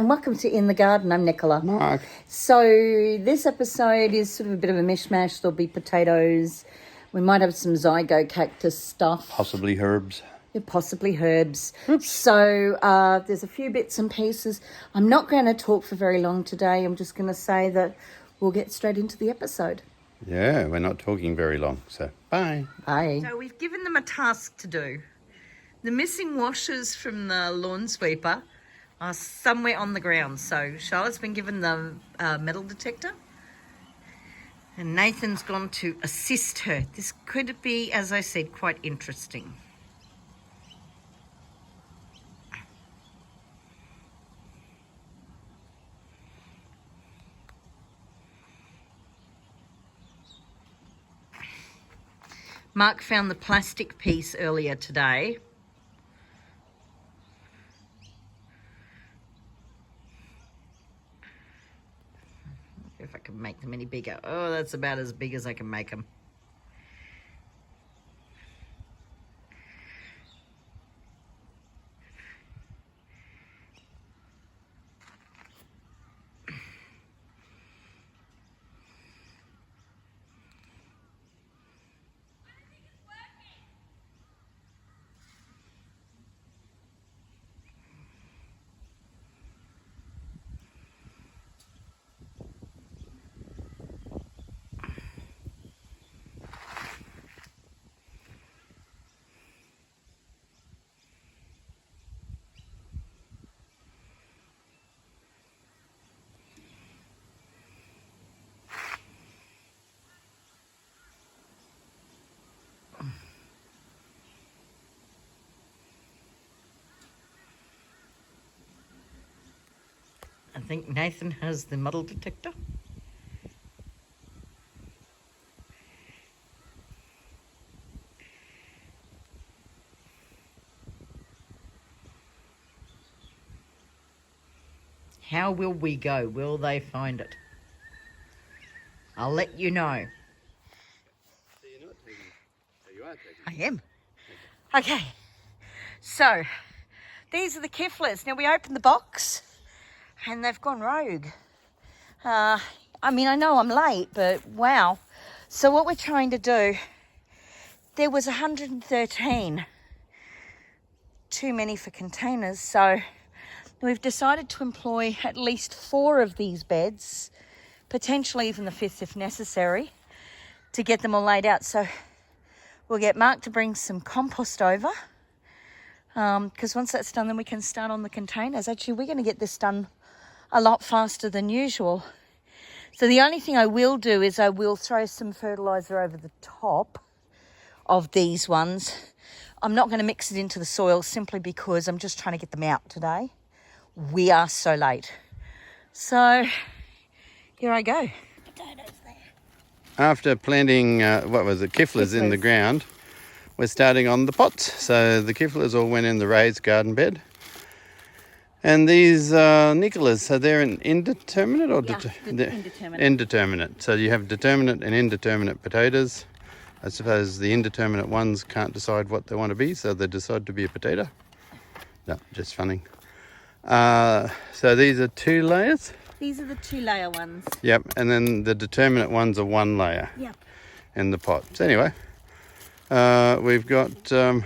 and welcome to In the Garden. I'm Nicola. Mark. So this episode is sort of a bit of a mishmash. There'll be potatoes. We might have some zygo cactus stuff. Possibly herbs. Yeah, possibly herbs. Oops. So there's a few bits and pieces. I'm not going to talk for very long today. I'm just going to say that we'll get straight into the episode. Yeah, we're not talking very long, so bye. Bye. So we've given them a task to do. The missing washers from the lawn sweeper are somewhere on the ground. So Charlotte's been given the metal detector and Nathan's gone to assist her. This could be, as I said, quite interesting. Mark found the plastic piece earlier today. If I can make them any bigger. Oh, that's about as big as I can make them. I think Nathan has the metal detector. How will we go? Will they find it? I'll let you know. So you're not taking. So you are taking. I am. Okay. So, these are the Kiflers. Now, we opened the box and they've gone rogue. I mean, I know I'm late, but wow. So what we're trying to do, there was 113. Too many for containers. So we've decided to employ at least 4 of these beds, potentially even the 5th if necessary, to get them all laid out. So we'll get Mark to bring some compost over, because once that's done, then we can start on the containers. Actually, we're going to get this done a lot faster than usual. So the only thing I will do is I will throw some fertiliser over the top of these ones. I'm not going to mix it into the soil simply because I'm just trying to get them out today. We are so late. So here I go. Potatoes there. After planting, Kiflers in the ground, we're starting on the pots. So the Kiflers all went in the raised garden bed. And these Nicolas, so they're an indeterminate or indeterminate. Indeterminate. So you have determinate and indeterminate potatoes. I suppose the indeterminate ones can't decide what they want to be, so they decide to be a potato. No, just funny. So these are 2 layers. These are the 2-layer ones. Yep, and then the determinate ones are 1 layer. Yep. In the pot. So anyway, we've got a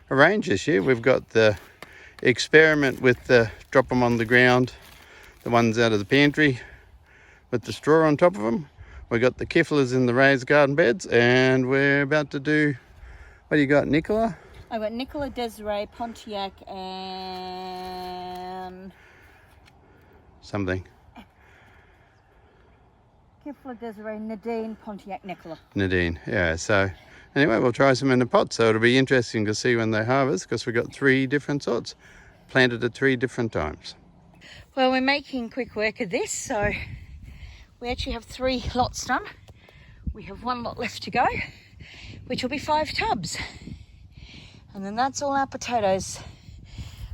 range this year. We've got the experiment with the drop them on the ground, the ones out of the pantry with the straw on top of them. We've got the Kiflers in the raised garden beds, and we're about to do, what do you got, Nicola? I've got Nicola, Desiree, Pontiac, and Something. Kifler, Desiree, Nadine, Pontiac, Nicola. Nadine, yeah. So anyway, we'll try some in the pot. So it'll be interesting to see when they harvest, because we've got 3 different sorts, planted at 3 different times. Well, we're making quick work of this, so we actually have 3 lots done. We have 1 lot left to go, which will be 5 tubs. And then that's all our potatoes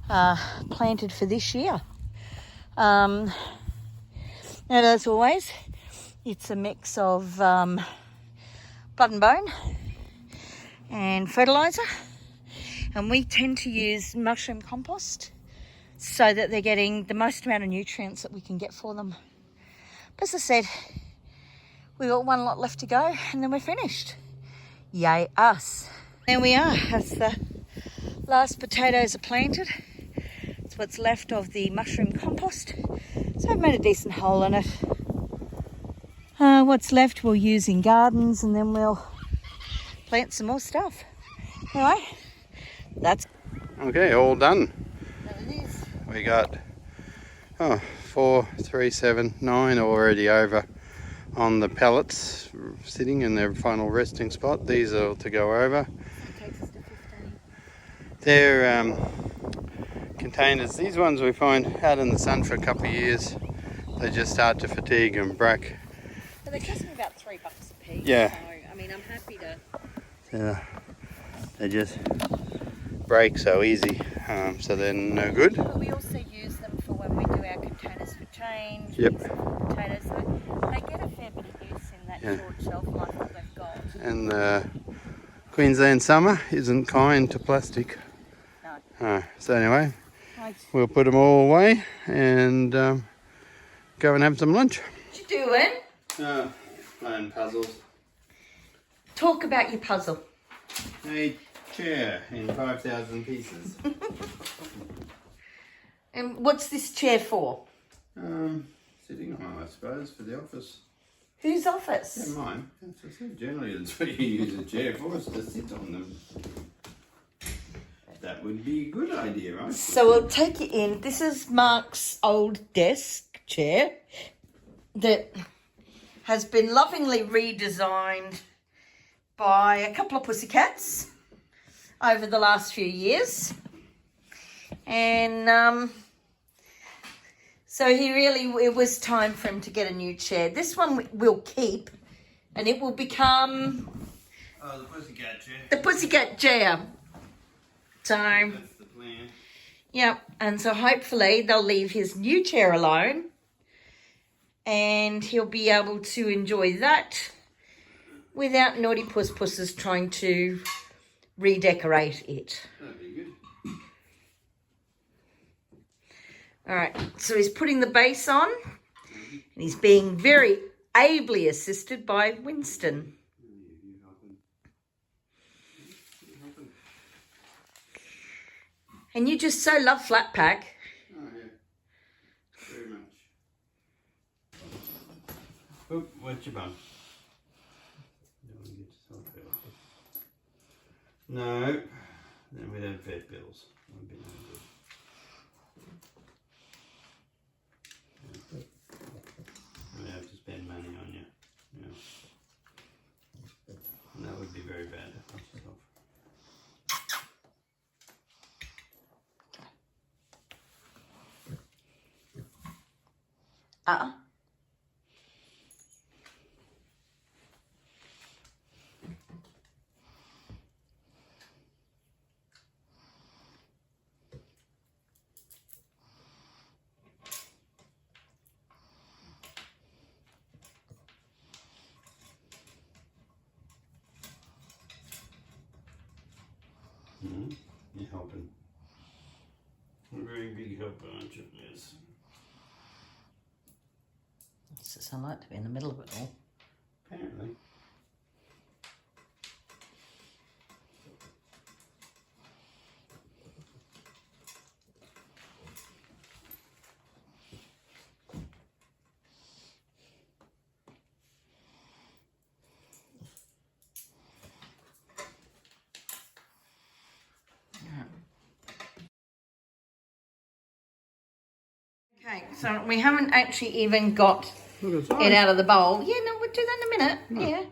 planted for this year. And as always, it's a mix of blood and bone and fertiliser. And we tend to use mushroom compost so that they're getting the most amount of nutrients that we can get for them. But as I said, we've got one lot left to go and then we're finished. Yay us. There we are, as the last potatoes are planted. It's what's left of the mushroom compost. So I've made a decent hole in it. What's left we'll use in gardens and then we'll plant some more stuff. Anyway, that's... Okay, all done. There it is. We got 4, 3, 7, 9 already over on the pallets, sitting in their final resting spot. These are to go over. That takes us to 15. They're containers. These ones we find out in the sun for a couple of years, they just start to fatigue and break. So they cost me about $3 a piece. Yeah. So, I mean, I'm happy to... They just break so easy, so they're no good. But we also use them for when we do our containers for change. Yep. We use them for potatoes. So they get a fair bit of use in that short shelf life that they've got. And Queensland summer isn't kind to plastic. No. So anyway, Right. we'll put them all away and go and have some lunch. What you doing? Playing puzzles. Talk about your puzzle. A chair in 5,000 pieces. And what's this chair for? Sitting on, I suppose, for the office. Whose office? Yeah, mine. That's what I said. Generally, that's what you use a chair for, is to sit on them. That would be a good idea, right? So we'll take you in. This is Mark's old desk chair that has been lovingly redesigned by a couple of pussycats over the last few years. And so it was time for him to get a new chair. This one we'll keep and it will become... Oh, the pussycat chair. The pussycat chair. So... That's the plan. Yep, and so hopefully they'll leave his new chair alone and he'll be able to enjoy that without naughty pusses trying to redecorate it. That'd be good. All right, so he's putting the base on and he's being very ably assisted by Winston. And you just so love flat pack. Oh, yeah. Very much. Oop, what's your bum? No, then we'd have vet bills. That'd be no good. We'd have to spend money on you. Yeah. And that would be very bad. You're helping. A very big helper, aren't you, Liz? Does I like to be in the middle of it all? Apparently. Okay, so we haven't actually even got it out of the bowl. Yeah, no, we'll do that in a minute. Yeah.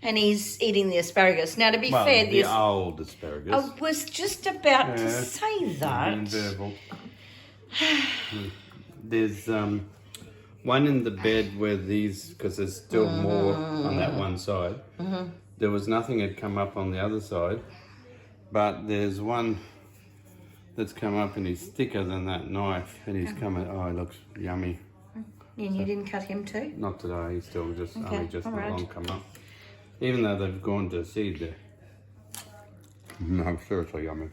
And he's eating the asparagus. Now, to be fair, the old asparagus. I was just about to say that. Verbal. There's one in the bed where these, because there's still more on that one side. There was nothing had come up on the other side, but there's one that's come up and he's thicker than that knife, and he's coming. Oh, it looks yummy. And you didn't cut him too? Not today. He's still just only just not alright. long come up. Even though they've gone to seed there. No, seriously yummy.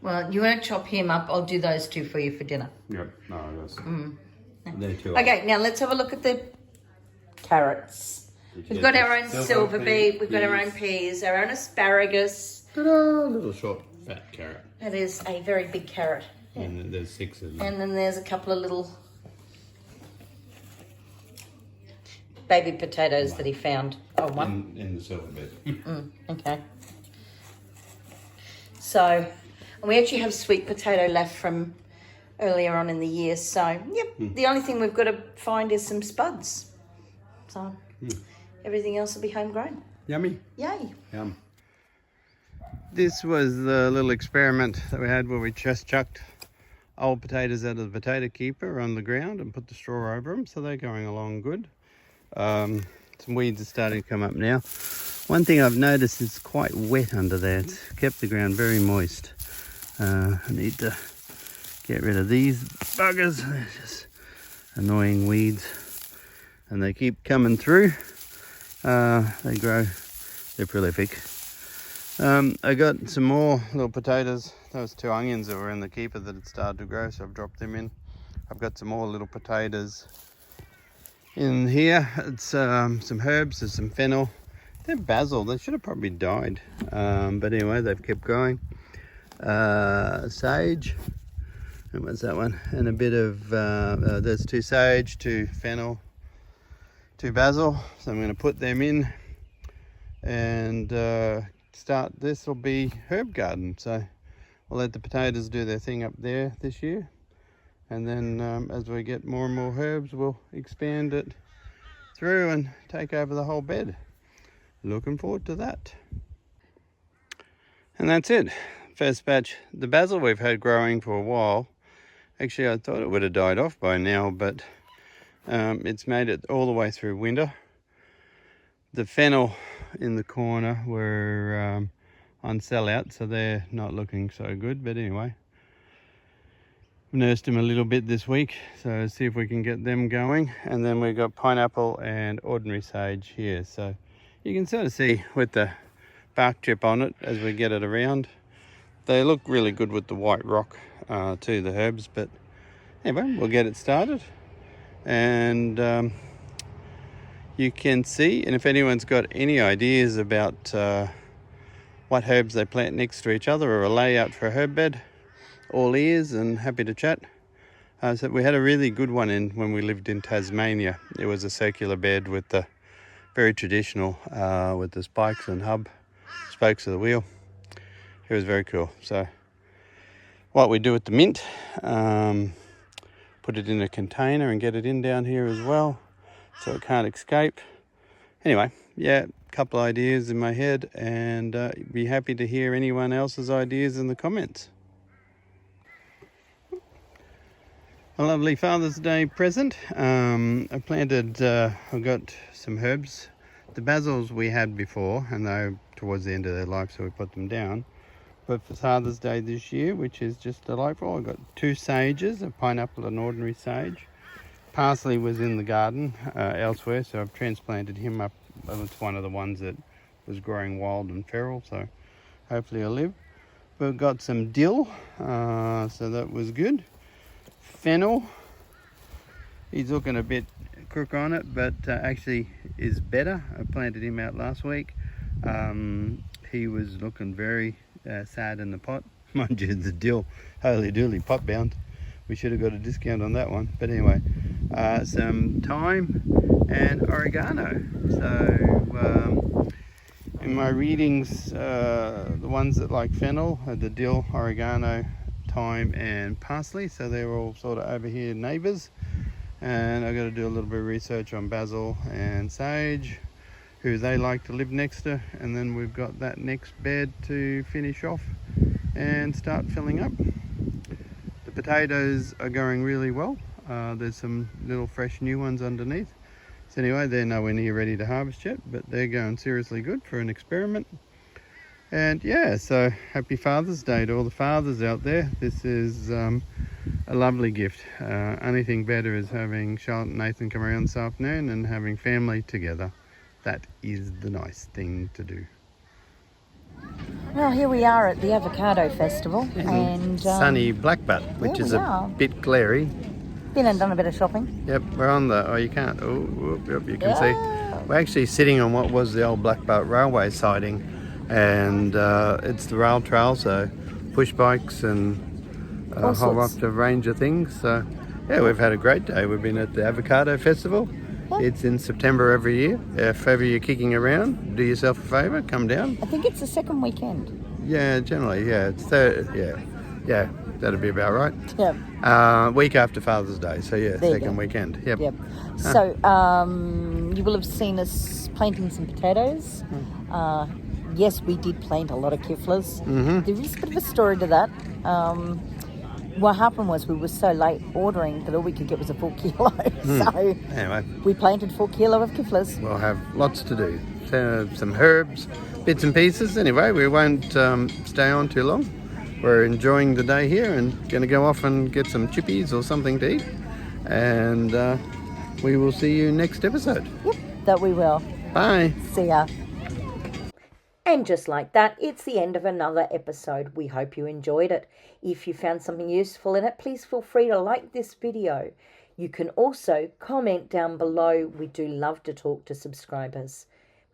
Well, you won't chop him up. I'll do those two for you for dinner. Yep. No, that's they're too. Okay, now let's have a look at the carrots. We've got our own silver beet. We've got our own peas, our own asparagus. Ta-da! Little short fat carrot. That is a very big carrot. And then there's 6 of them. And then there's a couple of little baby potatoes that he found. Oh, one. In the silver bed. Okay. So, and we actually have sweet potato left from earlier on in the year. So, yep, the only thing we've got to find is some spuds. So, everything else will be homegrown. Yummy. Yay. Yum. This was the little experiment that we had where we just chucked old potatoes out of the potato keeper on the ground and put the straw over them, so they're going along good. Some weeds are starting to come up now. One thing I've noticed is quite wet under there. It's kept the ground very moist. I need to get rid of these buggers. They're just annoying weeds and they keep coming through. They grow, they're prolific. I got some more little potatoes. Those 2 onions that were in the keeper that had started to grow, so I've dropped them in. I've got some more little potatoes in here. It's some herbs, there's some fennel. They're basil, they should have probably died. But anyway, they've kept growing. Sage, and what's that one? And a bit of, there's 2 sage, 2 fennel, 2 basil. So I'm going to put them in and start, this will be herb garden. So we'll let the potatoes do their thing up there this year. And then as we get more and more herbs, we'll expand it through and take over the whole bed. Looking forward to that. And that's it. First batch. The basil we've had growing for a while. Actually, I thought it would have died off by now, but it's made it all the way through winter. The fennel in the corner were on sellout, so they're not looking so good. But anyway, I've nursed them a little bit this week, so see if we can get them going. And then we've got pineapple and ordinary sage here. So you can sort of see with the bark chip on it as we get it around. They look really good with the white rock too, the herbs. But anyway, we'll get it started. And you can see, and if anyone's got any ideas about what herbs they plant next to each other or a layout for a herb bed, all ears and happy to chat. So we had a really good one in when we lived in Tasmania. It was a circular bed with the very traditional with the spikes and spokes of the wheel. It was very cool. So what we do with the mint, put it in a container and get it in down here as well, so it can't escape. Anyway, yeah, a couple ideas in my head, and be happy to hear anyone else's ideas in the comments. A lovely Father's Day present. I planted, I've got some herbs. The basils we had before, and they're towards the end of their life, so we put them down. But for Father's Day this year, which is just delightful, I've got 2 sages, a pineapple and ordinary sage. Parsley was in the garden elsewhere, so I've transplanted him up. It's one of the ones that was growing wild and feral, so hopefully he'll live. We've got some dill, so that was good. Fennel, he's looking a bit crook on it, but actually is better. I planted him out last week. He was looking very sad in the pot. Mind you, the dill, holy dooly, pot bound. We should have got a discount on that one. But anyway, some thyme and oregano. So in my readings, the ones that like fennel are the dill, oregano, thyme and parsley. So they're all sort of over here neighbours. And I've got to do a little bit of research on basil and sage, who they like to live next to. And then we've got that next bed to finish off and start filling up. The potatoes are going really well. There's some little fresh new ones underneath. So anyway, they're nowhere near ready to harvest yet, but they're going seriously good for an experiment. And yeah, so happy Father's Day to all the fathers out there. This is a lovely gift. Anything better is having Charlotte and Nathan come around this afternoon and having family together. That is the nice thing to do. Well, here we are at the Avocado Festival, and sunny Blackbutt, which is a bit glary. Been and done a bit of shopping. Yep, we're on the, oh you can't, oh, yep, you can see. Oh. We're actually sitting on what was the old Blackbutt railway siding, and it's the rail trail, so push bikes and a whole range of things. So yeah, we've had a great day. We've been at the Avocado Festival. Yep. It's in September every year. If ever you're kicking around, do yourself a favour, come down. I think it's the second weekend. Yeah, generally, yeah. It's third, yeah, that'd be about right. Yep. Week after Father's Day, so yeah, second weekend. Yep. Yep. So you will have seen us planting some potatoes. Yes, we did plant a lot of kiflers. Mm-hmm. There is a bit of a story to that. What happened was we were so late ordering that all we could get was a full kilo. So anyway, we planted 4 kilo of kiflers. We'll have lots to do. Some herbs, bits and pieces. Anyway, we won't stay on too long. We're enjoying the day here and going to go off and get some chippies or something to eat. And we will see you next episode. Yep, that we will. Bye. See ya. And just like that, it's the end of another episode. We hope you enjoyed it. If you found something useful in it, please feel free to like this video. You can also comment down below. We do love to talk to subscribers.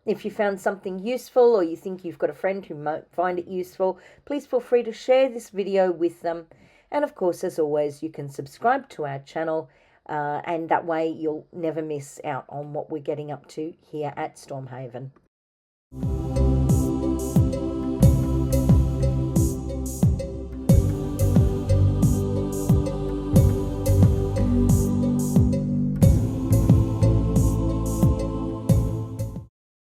If you found something useful or you think you've got a friend who might find it useful, please feel free to share this video with them. And of course, as always, you can subscribe to our channel and that way you'll never miss out on what we're getting up to here at Stormhaven.